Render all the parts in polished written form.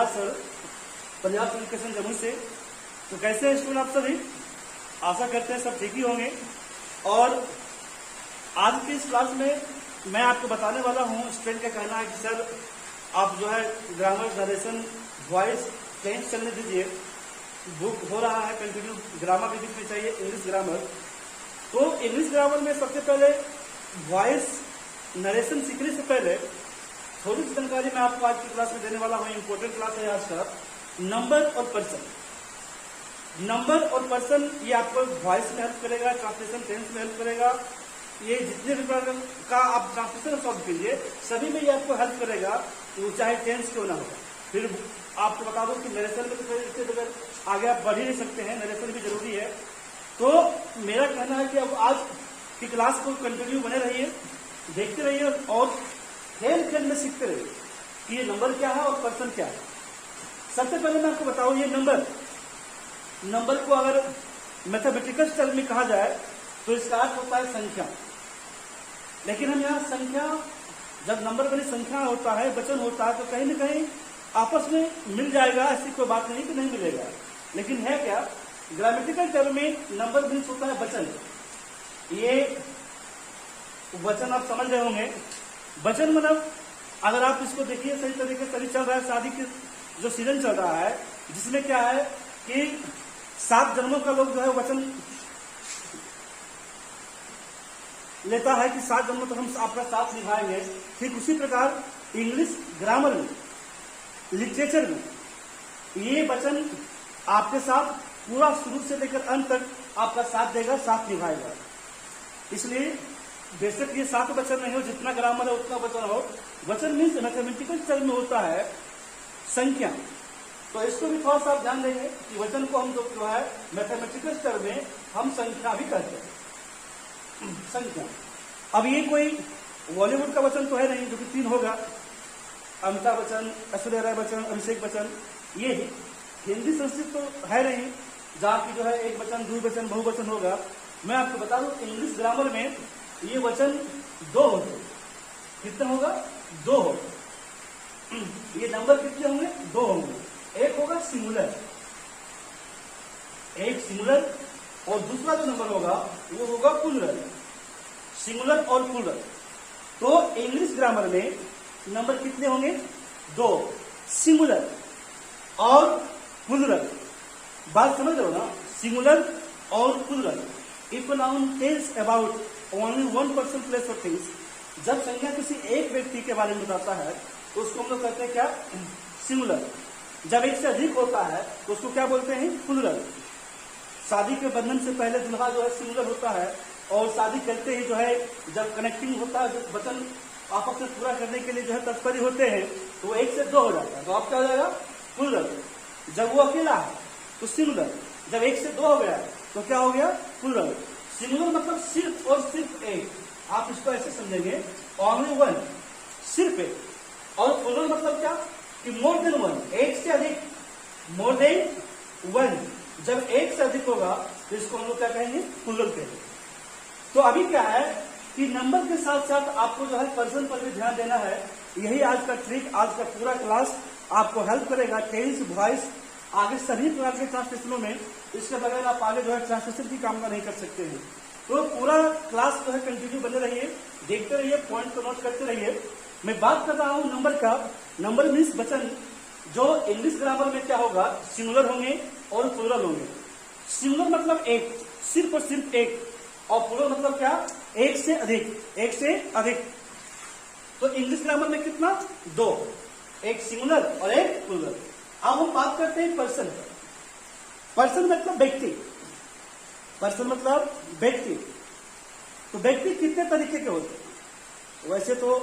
नमस्कार sir, Punjab education Jammu से। तो कैसे हैं स्टूडेंट आप सभी? आशा करते हैं सब ठीक ही होंगे। और आज की इस क्लास में मैं आपको बताने वाला हूँ, स्टूडेंट का कहना है कि सर आप जो है ग्रामर, नरेशन, वॉइस, टेंस चलने दीजिए, बुक हो रहा है कंटिन्यू, ग्रामर भी दिखनी चाहिए, इंग्लिश ग्रामर। तो इंग्लिश ग्रामर में सबसे पहले वॉइस नरेशन सीखने से पहले थोड़ी सी जानकारी मैं आपको आज की क्लास में देने वाला हूँ। इंपॉर्टेंट क्लास है आज का। नंबर और पर्सन, नंबर और पर्सन ये आपको वॉइस में हेल्प करेगा, ट्रांसलेशन टेंस में हेल्प करेगा। ये जितने भी प्रकार का आप ट्रांसलेशन सॉल्व कीजिए सभी में ये आपको हेल्प करेगा, तो चाहे टेंस क्यों ना हो। फिर आपको बता दूं कि नरेशन में तो इससे बगैर आगे आप बढ़ ही नहीं सकते हैं, नरेशन भी जरूरी है। तो मेरा कहना है कि अब आज की क्लास को कंटिन्यू बने रहिए, देखते रहिए और खेल खेल में सीखते रहिए कि ये नंबर क्या है और पर्सन क्या है। सबसे पहले मैं आपको बताऊं, ये नंबर को अगर मैथमेटिकल टर्म में कहा जाए तो इसका अर्थ होता है संख्या। लेकिन हम यहाँ संख्या, जब नंबर बनी संख्या होता है, वचन होता है, तो कहीं ना कहीं आपस में मिल जाएगा, ऐसी कोई बात नहीं कि नहीं मिलेगा। लेकिन है क्या, ग्रामेटिकल टर्म में नंबर मीन्स होता है वचन। ये वचन आप समझ रहे होंगे। वचन मतलब अगर आप इसको देखिए सही तरीके से, चल रहा है शादी के जो सीजन चल रहा है, जिसमें क्या है कि 7 जन्मों का लोग जो है वचन लेता है कि 7 जन्मों तक हम आपका साथ निभाएंगे। ठीक उसी प्रकार इंग्लिश ग्रामर में, लिटरेचर में ये वचन आपके साथ पूरा शुरू से लेकर अंत तक आपका साथ देगा, साथ निभाएगा। इसलिए बेशक ये 7 वचन नहीं हो, जितना ग्रामर है उतना वचन हो। वचन मीन्स मैथमेटिकल टर्म में होता है संख्या। तो इसको भी थोड़ा सा ध्यान देंगे कि वचन को हम जो है मैथमेटिकल टर्म में हम संख्या भी कहते हैं, संख्या। अब ये कोई बॉलीवुड का वचन तो है नहीं जो कि 3 होगा, अमिताभ बच्चन, ऐश्वर्या राय बच्चन, अभिषेक बच्चन। ये हिंदी संस्कृत तो है नहीं जहाँ की जो है एक वचन, द्विवचन, बहुवचन होगा। मैं आपको बता दूं इंग्लिश ग्रामर में ये वचन 2 होते। कितना होगा? 2 होगा। ये नंबर कितने होंगे? 2 होंगे। एक होगा सिंगुलर, एक सिंगुलर, और दूसरा जो नंबर होगा वो होगा प्लूरल। सिंगुलर और प्लूरल। तो इंग्लिश ग्रामर में नंबर कितने होंगे? 2, सिंगुलर और प्लूरल। बात समझ रहे हो ना? सिंगुलर और plural. If noun tells about only one person, place और थिंग्स, जब संज्ञा किसी एक व्यक्ति के बारे में बताता है तो उसको हम लोग कहते हैं क्या? सिंगुलर। जब एक से अधिक होता है तो उसको क्या बोलते हैं? प्लूरल। शादी के बंधन से पहले दुल्हा जो है सिंगुलर होता है, और शादी करते ही जो है जब कनेक्टिंग होता है, जब वचन आपस में पूरा करने के लिए जो है तत्पर होते हैं, तो वो 1 से 2 हो जाता है, तो आप क्या हो जाएगा? प्लूरल। जब वो अकेला है तो सिंगुलर। जब 1 से 2 हो गया तो क्या हो गया? प्लूरल। सिंगुलर मतलब सिर्फ और सिर्फ एक, आप इसको ऐसे समझेंगे, ओनली वन, सिर्फ एक। और प्लूरल मतलब क्या? कि मोर देन वन, एक से अधिक, मोर देन वन। जब एक से अधिक होगा तो इसको हम लोग क्या कहेंगे? प्लूरल कहेंगे। तो अभी क्या है कि नंबर के साथ साथ आपको जो है पर्सन पर भी ध्यान देना है। यही आज का ट्रिक, आज का पूरा क्लास आपको हेल्प करेगा। टेंस, वॉइस, आगे सभी प्रकार के ट्रांसलेशनों में। इसके बगैर आप आगे जो है ट्रांसलेशन की कामना नहीं कर सकते हैं। तो पूरा क्लास जो है कंटिन्यू बने रहिए, देखते रहिए, पॉइंट को नोट करते रहिए। मैं बात कर रहा हूँ नंबर का। नंबर मीन्स वचन, जो इंग्लिश ग्रामर में क्या होगा? सिंगुलर होंगे और प्लूरल होंगे। सिंगुलर मतलब एक, सिर्फ और सिर्फ एक, और प्लूरल मतलब क्या? एक से अधिक, एक से अधिक। तो इंग्लिश ग्रामर में कितना? 2, एक सिंगुलर और एक प्लूरल। अब हम बात करते हैं पर्सन। पर्सन मतलब व्यक्ति। पर्सन मतलब व्यक्ति। तो व्यक्ति कितने तरीके के होते हैं? वैसे तो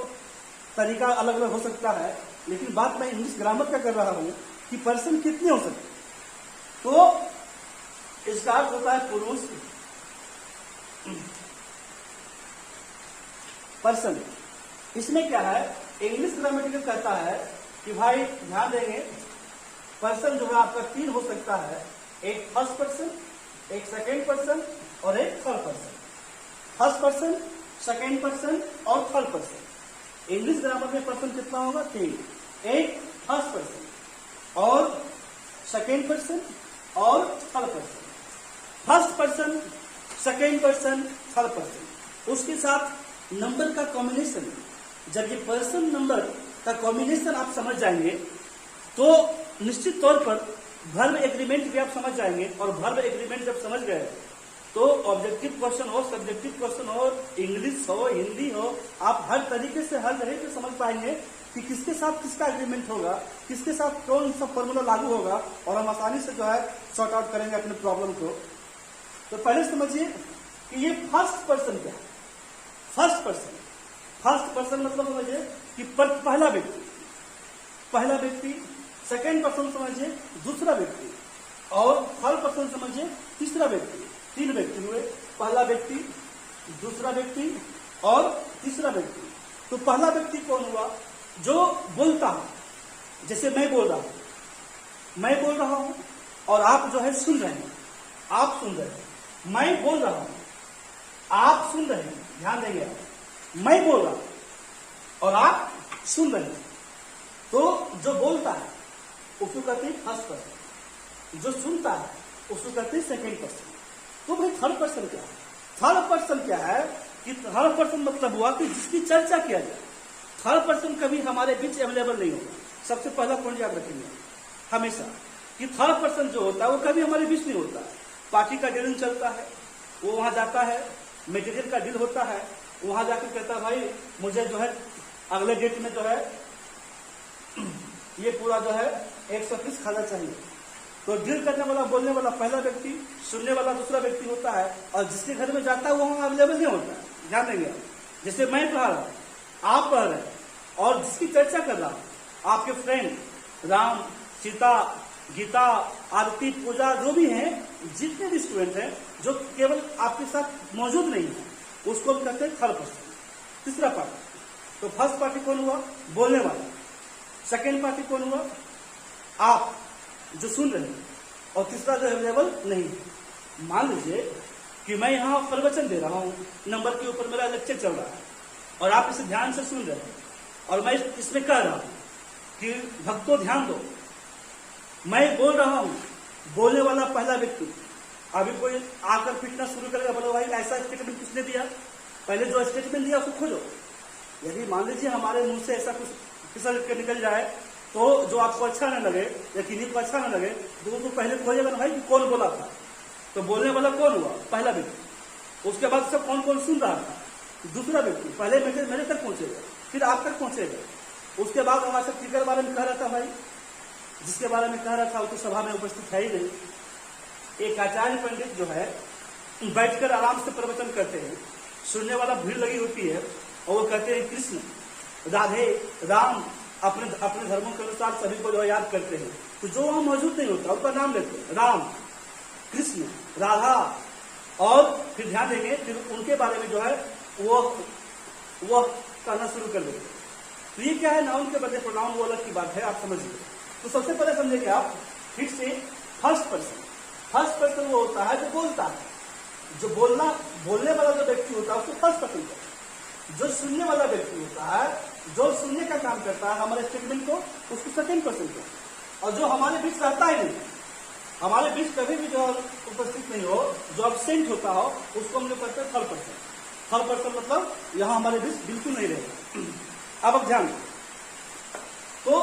तरीका अलग अलग हो सकता है, लेकिन बात मैं इंग्लिश ग्रामर का कर रहा हूं कि पर्सन कितने हो सकते। तो इसका अर्थ होता है पुरुष। पर्सन, इसमें क्या है? इंग्लिश ग्रामेटिकल कहता है कि भाई ध्यान देंगे, पर्सन जो है आपका 3 हो सकता है। एक फर्स्ट पर्सन, एक सेकेंड पर्सन और एक third person. First person, second person और थर्ड पर्सन। इंग्लिश ग्रामर में पर्सन कितना होगा? 3। एक फर्स्ट पर्सन और सेकेंड पर्सन और third person, first person, second person, third person, उसके साथ नंबर का कॉम्बिनेशन। जब ये पर्सन नंबर का कॉम्बिनेशन आप समझ जाएंगे तो निश्चित तौर पर वर्ब एग्रीमेंट भी आप समझ जाएंगे, और वर्ब एग्रीमेंट जब समझ गए तो ऑब्जेक्टिव क्वेश्चन हो, सब्जेक्टिव क्वेश्चन हो, इंग्लिश हो, हिंदी हो, आप हर तरीके से हर तरह से समझ पाएंगे कि किसके साथ किसका एग्रीमेंट होगा, किसके साथ कौन सा फॉर्मूला लागू होगा, और हम आसानी से जो है सॉर्ट आउट करेंगे अपने प्रॉब्लम को। तो पहले समझिए कि ये फर्स्ट पर्सन क्या है। फर्स्ट पर्सन, फर्स्ट पर्सन मतलब समझिए कि पहला व्यक्ति, पहला व्यक्ति, सेकेंड पर्सन समझिए दूसरा व्यक्ति, और थर्ड पर्सन समझिए तीसरा व्यक्ति। तीन व्यक्ति हुए, पहला व्यक्ति, दूसरा व्यक्ति और तीसरा व्यक्ति। तो पहला व्यक्ति कौन हुआ? जो बोलता है, जैसे मैं बोल रहा हूं, मैं बोल रहा हूं और आप जो है सुन रहे हैं, आप सुन रहे हैं। मैं बोल रहा हूं, आप सुन रहे हैं, ध्यान देंगे आप। मैं बोल रहा हूं और आप सुन रहे हैं। तो जो बोलता है उसको कहते हैं फर्स्ट पर्सन, जो सुनता है उसको कहते हैं सेकेंड पर्सन। तो भाई थर्ड पर्सन क्या है? थर्ड पर्सन क्या है कि थर्ड पर्सन मतलब हुआ कि जिसकी चर्चा किया जाए। थर्ड पर्सन कभी हमारे बीच अवेलेबल नहीं होगा। सबसे पहला पॉइंट याद रखेंगे हमेशा कि थर्ड पर्सन जो होता है वो कभी हमारे बीच नहीं होता है। पार्टी का डीलिंग चलता है, वो वहां जाता है, मटेरियल का डील होता है, वहां जाकर कहता है भाई मुझे जो है अगले डेट में जो है ये पूरा जो है 130 खाना चाहिए। तो डील करने वाला, बोलने वाला पहला व्यक्ति, सुनने वाला दूसरा व्यक्ति होता है, और जिसके घर में जाता है वो वहां अवेलेबल नहीं होता है। ध्यान देंगे, जैसे मैं पढ़ा रहा हूं, आप पढ़ रहे हैं, और जिसकी चर्चा कर रहा हूं आपके फ्रेंड राम, सीता, गीता, आरती, पूजा, जो भी हैं, जितने भी स्टूडेंट हैं जो केवल आपके साथ मौजूद नहीं है, उसको हम कहते हैं थर्ड पर्सन, तीसरा पार्टी। तो फर्स्ट पार्टी कौन हुआ? बोलने वाला। सेकेंड पार्टी कौन हुआ? आप जो सुन रहे हैं, और तीसरा जो अवेलेबल नहीं है। मान लीजिए कि मैं यहां प्रवचन दे रहा हूं, नंबर के ऊपर मेरा लेक्चर चल रहा है और आप इसे ध्यान से सुन रहे हैं, और मैं इसमें कह रहा हूं कि भक्तों ध्यान दो, मैं बोल रहा हूं, बोलने वाला पहला व्यक्ति। अभी कोई आकर पीटना शुरू करेगा, बोलो भाई ऐसा स्टेटमेंट किसने दिया? पहले जो स्टेटमेंट दिया उसको खोजो। यदि मान लीजिए हमारे मुंह से ऐसा कुछ फिसल के निकल जाए तो जो आपको अच्छा न लगे या किन्हीं को अच्छा न लगे, तो वो तो पहले खोजेगा ना भाई कि कौन बोला था। तो बोलने वाला कौन हुआ? पहला व्यक्ति। उसके बाद सब कौन कौन सुन रहा था? दूसरा व्यक्ति। पहले मेरे तक पहुंचेगा, फिर आप तक पहुंचेगा। उसके बाद हमारे साथ किसके बारे में कह रहा था भाई? जिसके बारे में कह रहा था वो तो सभा में उपस्थित है ही नहीं। एक आचार्य पंडित जो है बैठकर आराम से प्रवचन करते हैं, सुनने वाला भीड़ लगी होती है, और वो कहते हैं कृष्ण, राधे, राम, अपने धर्मों के अनुसार सभी को जो याद करते हैं। तो जो वहां मौजूद नहीं होता उसका नाम लेते हैं, राम, कृष्ण, राधा, और फिर ध्यान देंगे फिर उनके बारे में जो है वो कहना शुरू कर देते हैं। तो ये क्या है? नाउन के बदले प्रोनाउन, वो अलग की बात है, आप समझिए। तो सबसे पहले समझेंगे आप फिर से फर्स्ट पर्सन। फर्स्ट पर्सन वो होता है जो बोलता है, जो बोलने वाला जो व्यक्ति होता है उसको फर्स्ट पर्सन कहते हैं। जो सुनने वाला व्यक्ति होता है, जो सुनने का काम करता है हमारे स्टेटमेंट को, उसको सेकेंड पर्सन कहते हैं। और जो हमारे बीच रहता ही नहीं, हमारे बीच कभी भी जो उपस्थित नहीं हो, जो एब्सेंट होता हो, उसको हम लोग कहते हैं थर्ड पर्सन। थर्ड पर्सन मतलब यहां हमारे बीच बिल्कुल नहीं रहेगा। अब ध्यान, तो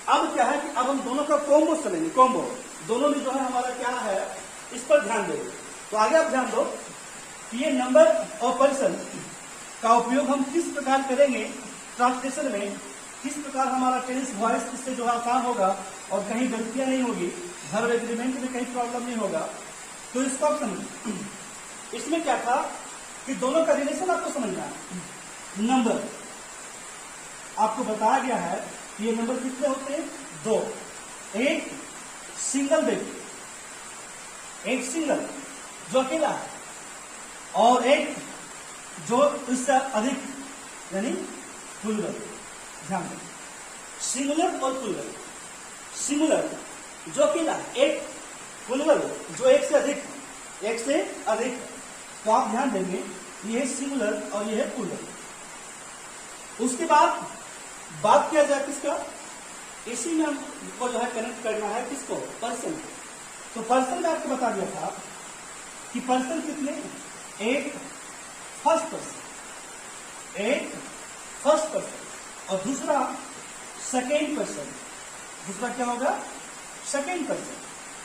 अब क्या है कि अब हम दोनों का कॉम्बो चलेंगे। कॉम्बो दोनों में जो है हमारा क्या है, इस पर ध्यान देंगे। तो आगे आप ध्यान दो कि ये नंबर और पर्सन का उपयोग हम किस प्रकार करेंगे ट्रांसलेशन में, किस प्रकार हमारा टेंस वॉइस इससे जो आसान होगा और कहीं गलतियां नहीं होगी, वर्ब एग्रीमेंट में कहीं प्रॉब्लम नहीं होगा। तो इसको आप समझिए। इसमें क्या था कि दोनों का रिलेशन आपको समझना है। नंबर आपको बताया गया है कि ये नंबर कितने होते हैं? दो। एक सिंगल व्यक्ति, एक सिंगल जो अकेला है, और एक जो इससे अधिक यानी प्लूरल। ध्यान दें, सिंगुलर और प्लूरल। सिंगुलर जो अकेला है, एक प्लूरल जो एक से अधिक, एक से अधिक। तो आप ध्यान देंगे ये है सिंगुलर और ये है प्लूरल। उसके बाद बात किया जाए किसका? इसी में हमको जो है कनेक्ट करना है किसको, पर्सन। तो पर्सन में आपको बता दिया था कि पर्सन कितने, एक फर्स्ट पर्सन, एक फर्स्ट पर्सन और दूसरा सेकेंड पर्सन, दूसरा क्या होगा सेकेंड पर्सन,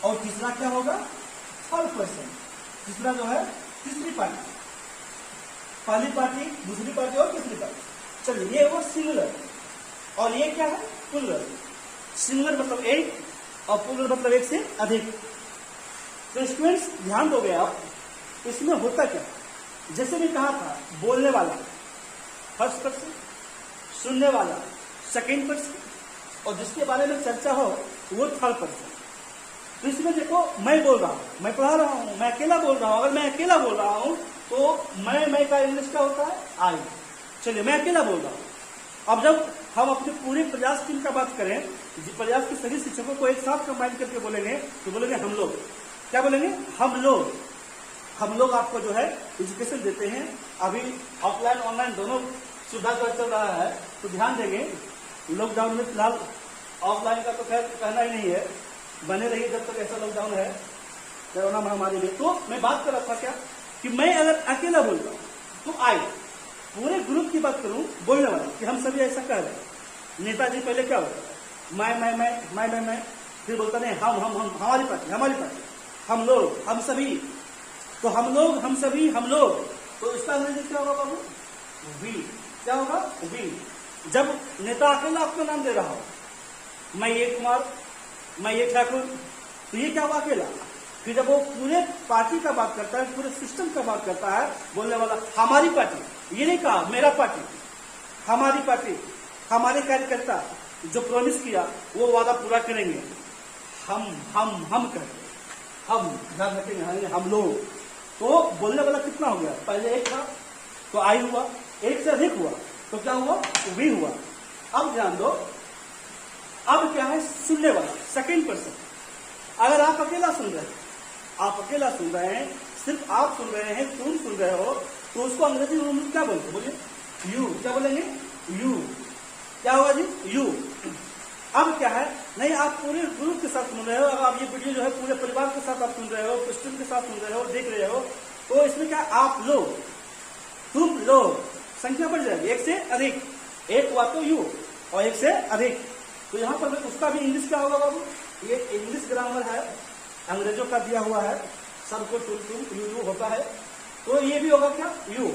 और तीसरा क्या होगा थर्ड पर्सन, तीसरा जो है तीसरी पार्टी, पहली पार्टी दूसरी पार्टी और तीसरी पार्टी। चलिए ये वो सिंगुलर, और ये क्या है प्लूरल। सिंगुलर मतलब एक और प्लूरल मतलब एक से अधिक। तो स्टूडेंट्स ध्यान दोगे आप, इसमें होता क्या, जैसे मैं कहा था बोलने वाला फर्स्ट पर्सन, सुनने वाला सेकेंड पर्सन, और जिसके बारे में चर्चा हो वो थर्ड पर्सन। तो इसमें देखो मैं बोल रहा हूँ, मैं पढ़ा रहा हूँ, मैं अकेला बोल रहा हूँ। अगर मैं अकेला बोल रहा हूँ तो मैं का इंग्लिश का होता है आई। चलिए मैं अकेला बोल रहा हूँ। अब जब हम अपने पूरे प्रयास टीम का बात करें, प्रयास के सभी शिक्षकों को एक साथ कंबाइन करके बोलेंगे तो बोलेंगे हम लोग। क्या बोलेंगे, हम लोग। हम लोग आपको जो है एजुकेशन देते हैं। अभी ऑफलाइन ऑनलाइन दोनों सुविधा का चल रहा है, तो ध्यान देंगे। लॉकडाउन में फिलहाल ऑफलाइन का तो खैर कहना ही नहीं है, बने रहिए जब तक ऐसा लॉकडाउन है कोरोना महामारी में। तो मैं बात कर रहा था क्या कि मैं अगर अकेला बोल रहा हूँ तो आई, पूरे ग्रुप की बात करूं बोलने वाला कि हम सभी ऐसा कर रहे हैं। नेताजी पहले क्या होता है, मैं, फिर बोलता नहीं हम हमारी पार्टी, हम लोग, हम सभी। तो हम लोग, हम सभी, हम लोग, तो इसका अंग्रेजी क्या होगा बाबू, वी। क्या होगा, वी। जब नेता अकेला अपना नाम दे रहा हो, मैं ये कुमार, मैं ये ठाकुर, तो ये क्या हुआ अकेला। फिर जब वो पूरे पार्टी का बात करता है, पूरे सिस्टम का बात करता है, बोलने वाला हमारी पार्टी, ये नहीं कहा मेरा पार्टी, हमारी पार्टी, हमारे कार्यकर्ता जो प्रॉमिस किया वो वादा पूरा करेंगे। हम करते, हम ध्यान रखेंगे, हम लोग। तो बोलने वाला कितना हो गया, पहले एक था तो आई हुआ, एक से अधिक हुआ तो क्या हुआ, वी हुआ। अब ध्यान दो, अब क्या है सुनने वाला सेकेंड पर्सन। अगर आप अकेला सुन रहे हैं, आप अकेला सुन रहे हैं, सिर्फ आप सुन रहे हैं, तुम सुन रहे हो, तो उसको अंग्रेजी में क्या बोलते, बोलिए यू। क्या बोलेंगे, यू। क्या होगा जी, यू। अब क्या है, नहीं आप पूरे ग्रुप के साथ सुन रहे हो, अब आप ये वीडियो जो है पूरे परिवार के साथ आप सुन रहे हो, क्वेश्चन के साथ सुन रहे हो, देख रहे हो, तो इसमें क्या आप लोग, तुम लोग, संख्या बढ़ जाएगी, एक से अधिक। एक हुआ तो यू और एक से अधिक। तो यहाँ पर उसका भी इंग्लिश क्या होगा बाबू, ये इंग्लिश ग्रामर है, अंग्रेजों का दिया हुआ है, सबको तुम यू होता है, तो ये भी होगा क्या, यू।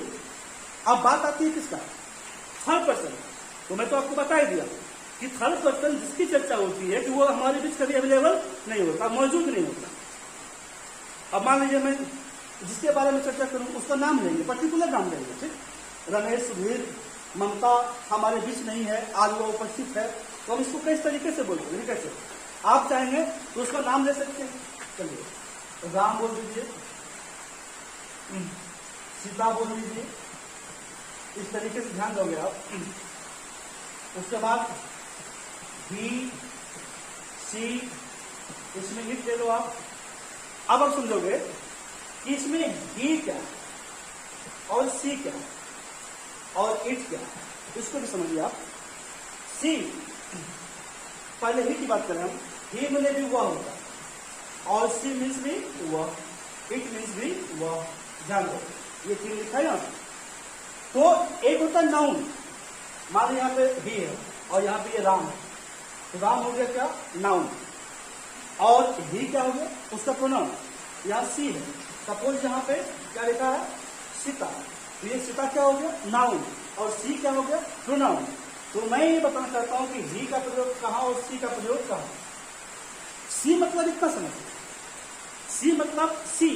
अब बात आती है किसका, थर्ड पर्सन। तो मैं तो आपको बता ही दिया कि थर्ड पर्सन जिसकी चर्चा होती है कि वो हमारे बीच कभी अवेलेबल नहीं होता, मौजूद नहीं होता। अब मान लीजिए मैं जिसके बारे में चर्चा करूं उसका नाम लेंगे, पर्टिकुलर नाम लेंगे, ठीक, रमेश, सुधीर, ममता हमारे बीच नहीं है, आज वो उपस्थित है, तो हम इसको किस तरीके से बोलते हैं, कैसे आप चाहेंगे तो उसका नाम ले सकते हैं। चलिए राम बोल दीजिए, सीता बोल दीजिए, इस तरीके से ध्यान दोगे आप। उसके बाद बी, सी, इसमें हिट ले लो आप। अब आप समझोगे कि इसमें बी क्या और सी क्या और इट क्या, इसको भी समझिए आप। सी, पहले ही की बात करें हम, ही मिले भी वह होता, और सी मीन्स भी वह, इट मीन्स भी वह। ध्यान दो, ये तीन लिखा है ना। तो एक होता है नाउन, मान लो यहाँ पे ही है और यहाँ पे ये राम है, तो राम हो गया क्या, नाउन। और ही क्या हो गया, उसका प्रोनाउन, यहाँ सी है। सपोज यहाँ पे क्या लिखा है, सीता, तो ये सीता क्या हो गया, नाउन, और सी क्या हो गया, प्रोनाउन। तो मैं ये बताना चाहता हूं कि ही का प्रयोग कहाँ और सी का प्रयोग कहाँ। सी मतलब इतना समझ, सी मतलब सी,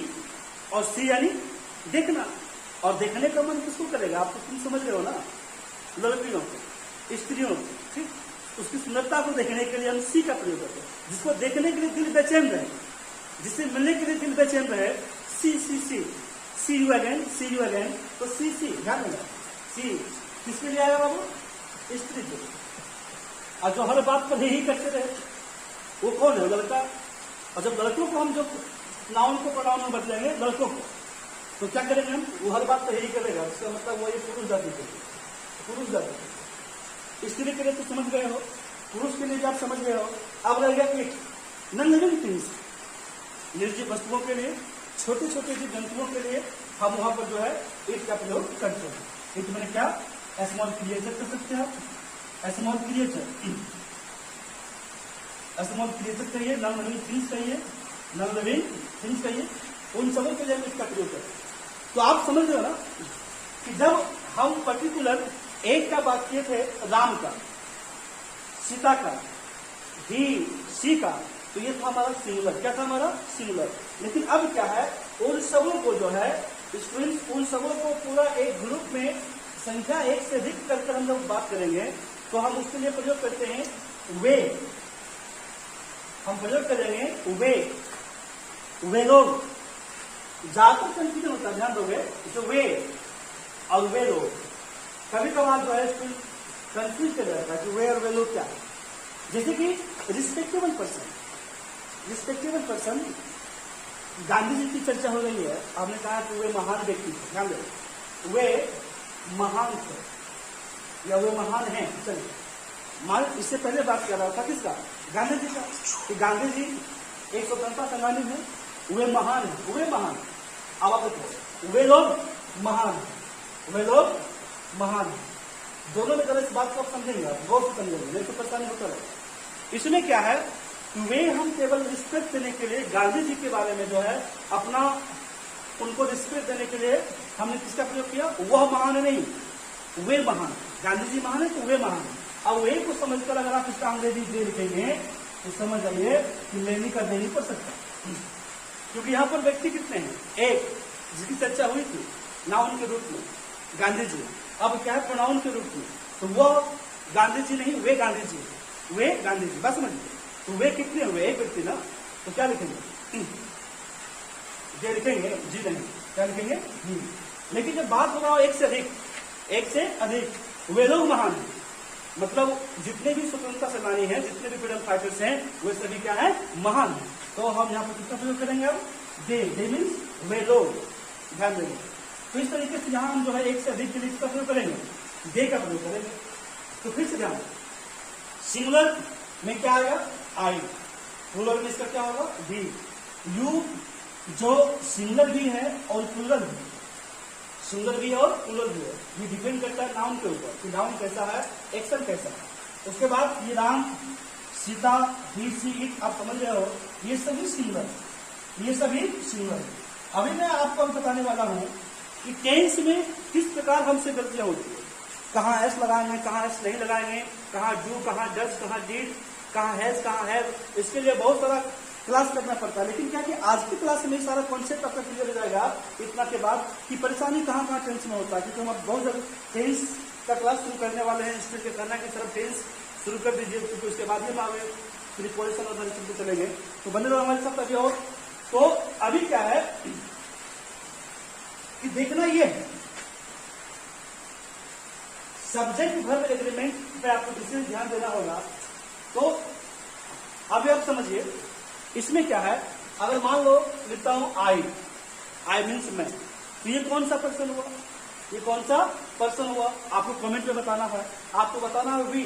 और सी यानी देखना, और देखने का मन किसको करेगा, आप तो तुम समझ रहे हो ना, लड़कियों को, स्त्रियों को, ठीक, उसकी सुंदरता को देखने के लिए हम सी का प्रयोग करते हैं। जिसको देखने के लिए दिल बेचैन रहे, जिससे मिलने के लिए दिल बेचैन रहे, see see see, see you again, see you again, तो सी सी, ध्यान देना, सी किसके लिए आया बाबू, स्त्री के। और जो हर बात पर ही करते रहे वो कौन है, लड़का। और जब लड़कों को हम जो नाउन को प्रोनाउन में बदलेंगे लड़कों को, तो क्या करेंगे हम, वो हर बात पर यही करेगा, उसका मतलब वो ये पुरुष जाति के, पुरुष जाति। स्त्री के लिए तो समझ गए हो, पुरुष के लिए भी आप समझ गए हो। अब रह गया इट, नॉन लिविंग थिंग्स, निर्जीव वस्तुओं के लिए, छोटे छोटे जीव जंतुओं के लिए हम वहां पर जो है इट का प्रयोग करते हैं। इट मैंने क्या, स्मॉल क्रिएचर कर सकते हैं, स्मॉल क्रिएचर, स्मॉल क्रिएचर कहिए, नॉन लिविंग थिंग्स कहिए, नॉन लिविंग थिंग्स कहिए, उन सबों के लिए हम इसका प्रयोग करें। तो आप समझ रहे हो ना कि जब हम पर्टिकुलर एक का बात किए थे, राम का, सीता का, ही, सी का, तो ये था हमारा सिंगुलर। क्या था हमारा? सिंगुलर। लेकिन अब क्या है, उन सबों को जो है स्टूडेंट्स, उन सबों को पूरा एक ग्रुप में संख्या एक से अधिक करके हम लोग बात करेंगे, तो हम उसके लिए प्रयोग करते हैं वे। हम प्रयोग करेंगे वे लोग, ज्यादातर कंफ्यूजन होता है, ध्यान दोगे, जो वे और वे लोग कभी कभार जो है कंफ्यूज कर जाता है कि वे और वे लोग क्या है। जैसे कि रिस्पेक्टेबल पर्सन, गांधी जी की चर्चा हो रही है, आपने कहा कि वे महान व्यक्ति थे, ध्यान दो, वे महान थे या वे महान हैं। चलिए, मान इससे पहले बात कर रहा था किसका? गांधी जी का, कि गांधी जी एक स्वतंत्रता सेनानी है, वे महान है, वे महान। अब आप देखो, वे लोग महान है, वे लोग महान है, दोनों में गलत बात को आप समझेंगे, आप गौर से समझेंगे, नहीं तो परेशानी होता है। इसमें क्या है, वे हम केवल रिस्पेक्ट देने के लिए गांधी जी के बारे में जो है अपना, उनको रिस्पेक्ट देने के लिए हमने किसका प्रयोग किया? वह महान है नहीं, वे महान। गांधी जी महान है तो वे महान है। अब वे को समझकर अगर आप इसका अंग्रेजी दे लिखेंगे तो समझ आइए कि लेनी का देनी पड़ सकता है, क्योंकि यहाँ पर व्यक्ति कितने हैं? एक, जिसकी चर्चा हुई थी नाउन के रूप में, गांधी जी। अब क्या है, प्रोनाउन के रूप में, तो वह गांधी जी नहीं, वे गांधी जी, वे गांधी जी, बस समझिए। तो वे कितने हुए? एक व्यक्ति ना, तो क्या लिखेंगे? जे लिखेंगे, जी नहीं, क्या लिखेंगे? जी। लेकिन जब बात हो रहा हो एक से अधिक, वे लोग महान हैं, मतलब जितने भी स्वतंत्रता सेनानी हैं, जितने भी फ्रीडम फाइटर्स हैं, वे सभी क्या है? महान हैं। तो हम यहाँ पर किसका प्रयोग करेंगे? अब दे मीन्स वे लोग, ध्यान देंगे। तो इस तरीके से यहाँ हम जो है एक से अधिक के लिए किसका प्रयोग करेंगे? दे का प्रयोग करेंगे। तो फिर से ध्यान, सिंगुलर में क्या आएगा? आई, प्लूरल में इसका क्या होगा? दी। यू जो सिंगुलर भी है और प्लूरल भी, सिंगुलर भी और प्लूरल भी है, ये डिपेंड करता है नाउन के ऊपर कि नाउन कैसा है, एक्शन कैसा है। उसके बाद ये राम, सीता, ही, सी, इट, आप समझ रहे हो, ये सभी सिंगुलर, ये सभी सिंगुलर। अभी मैं आपको बताने वाला हूं कि टेंस में किस प्रकार हमसे गलतियां होती है, कहाँ एस लगाएंगे, कहाँ एस नहीं लगाएंगे, कहाँ डू, कहाँ डज, कहाँ डिड, कहाँ हैज, कहाँ हैव। इसके लिए बहुत सारा क्लास करना पड़ता है। लेकिन क्या कि आज की क्लास में सारा कॉन्सेप्ट आपका क्लियर हो जाएगा इतना के बाद कि परेशानी कहाँ कहाँ टेंस में होता है, क्योंकि हम बहुत ज्यादा टेंस का क्लास शुरू करने वाले हैं। स्टूडेंट के करना की तरफ टेंस शुरू कर दीजिए, क्योंकि उसके बाद ही हम आगे प्रिपोजिशन और नरेशन पे चलेंगे। तो बने रहो हमारे साथ अभी। और तो अभी क्या है कि देखना ये है, सब्जेक्ट वर्ब एग्रीमेंट पे आपको विशेष ध्यान देना होगा। तो अभी आप समझिए इसमें क्या है, अगर मान लो लिखता हूं आई मीन्स मैं, तो ये कौन सा पर्सन हुआ? ये कौन सा पर्सन हुआ? आपको कमेंट में बताना है। आपको बताना है वी,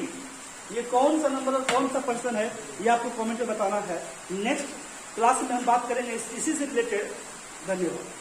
ये कौन सा नंबर और कौन सा पर्सन है, ये आपको कमेंट में बताना है। नेक्स्ट क्लास में हम बात करेंगे इसी से रिलेटेड। धन्यवाद।